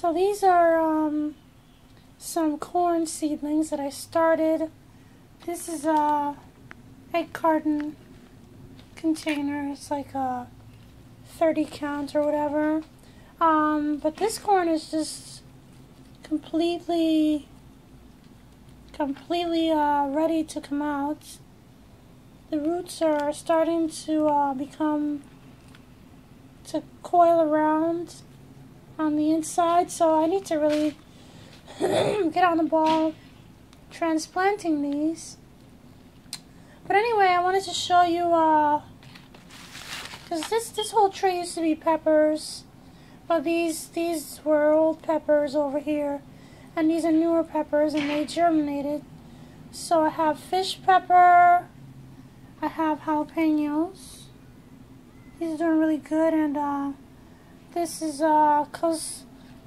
So these are some corn seedlings that I started. This is a egg carton container. It's like a 30 count or whatever. But this corn is just completely ready to come out. The roots are starting to coil around on the inside, so I need to really get on the ball transplanting these. But anyway, I wanted to show you, because this whole tree used to be peppers, but these were old peppers over here, and these are newer peppers, and they germinated. So I have fish pepper, I have jalapenos. These are doing really good, and this is Joe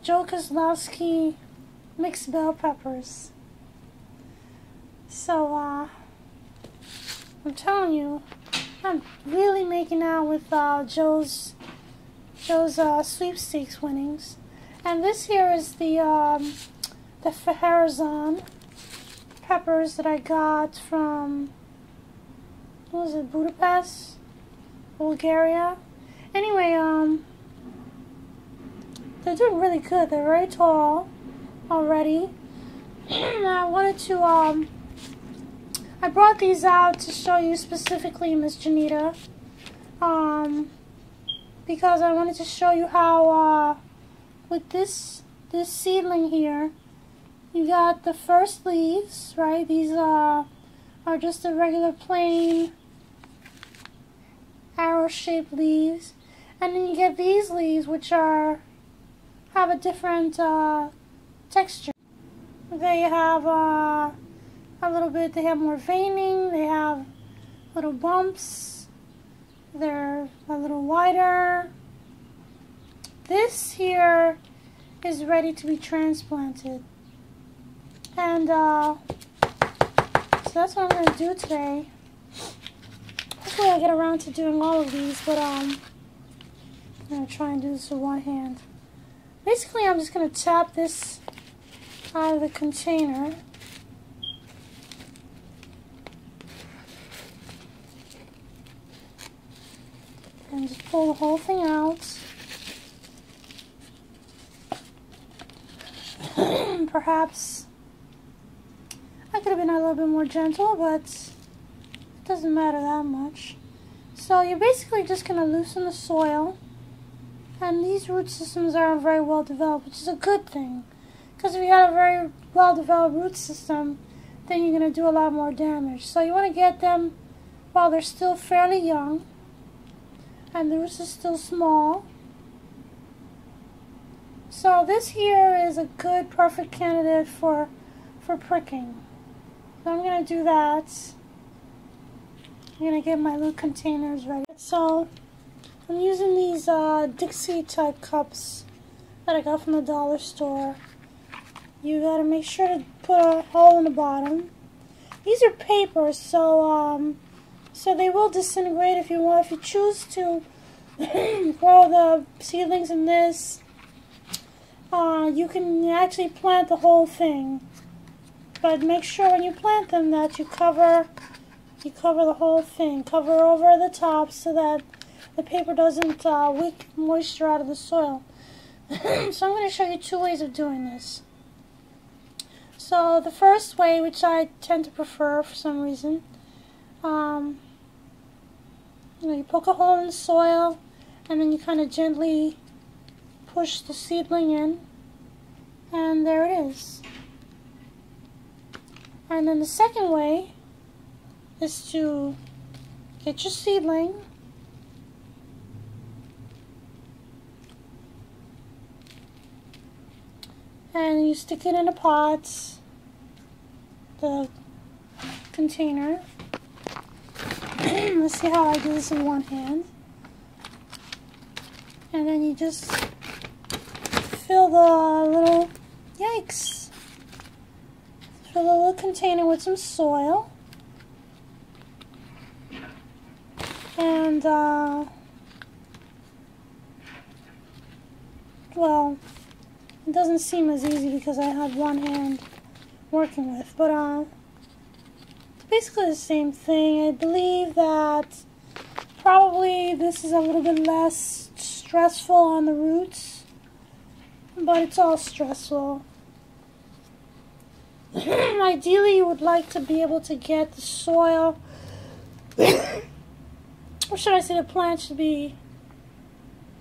Koslowski mixed bell peppers. So I'm telling you, I'm really making out with Joe's sweepstakes winnings. And this here is the Ferrazon peppers that I got from, what was it, Budapest, Bulgaria. Anyway, they're doing really good. They're very tall already. And I wanted to, I brought these out to show you specifically, Miss Janita, because I wanted to show you how, with this seedling here, you got the first leaves, right? These are just the regular plain arrow-shaped leaves, and then you get these leaves, which have a different texture. They have a little bit. They have more veining. They have little bumps. They're a little wider. This here is ready to be transplanted, and so that's what I'm going to do today. Hopefully I get around to doing all of these, but I'm going to try and do this with one hand. Basically, I'm just going to tap this out of the container. And just pull the whole thing out. Perhaps I could have been a little bit more gentle, but it doesn't matter that much. So you're basically just going to loosen the soil. And these root systems aren't very well developed, which is a good thing. Because if you got a very well developed root system, then you're going to do a lot more damage. So you want to get them while they're still fairly young, and the roots are still small. So this here is a good, perfect candidate for pricking. So I'm going to do that. I'm going to get my little containers ready. So I'm using these Dixie type cups that I got from the dollar store. You got to make sure to put a hole in the bottom. These are paper, so they will disintegrate if you want. If you choose to grow the seedlings in this, you can actually plant the whole thing. But make sure when you plant them that you cover the whole thing. Cover over the top so that the paper doesn't leak moisture out of the soil. So I'm going to show you two ways of doing this. So the first way, which I tend to prefer for some reason, you poke a hole in the soil, and then you kind of gently push the seedling in, and there it is. And then the second way is to get your seedling, and you stick it in a pot, the container. Let's see how I do this in one hand. And then you just fill the little, yikes, fill the little container with some soil. And, well, It doesn't seem as easy because I have one hand working with, but basically the same thing. I believe that probably this is a little bit less stressful on the roots, but it's all stressful. Ideally, you would like to be able to get the soil, or should I say the plant should be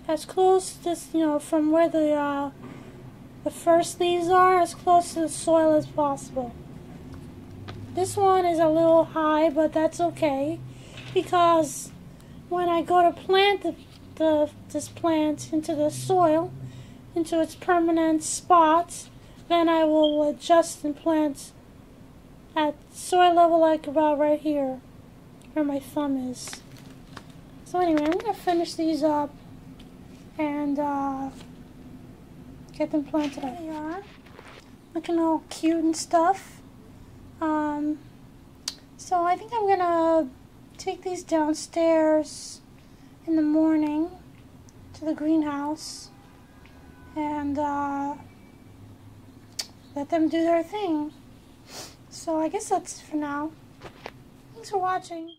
as close to this, from where the first leaves are, as close to the soil as possible. This one is a little high, but that's okay, because when I go to plant this plant into the soil, into its permanent spot, then I will adjust and plant at soil level, like about right here, where my thumb is. So anyway, I'm going to finish these up and get them planted up. There they are, looking all cute and stuff. So I think I'm going to take these downstairs in the morning to the greenhouse and let them do their thing. So I guess that's it for now. Thanks for watching.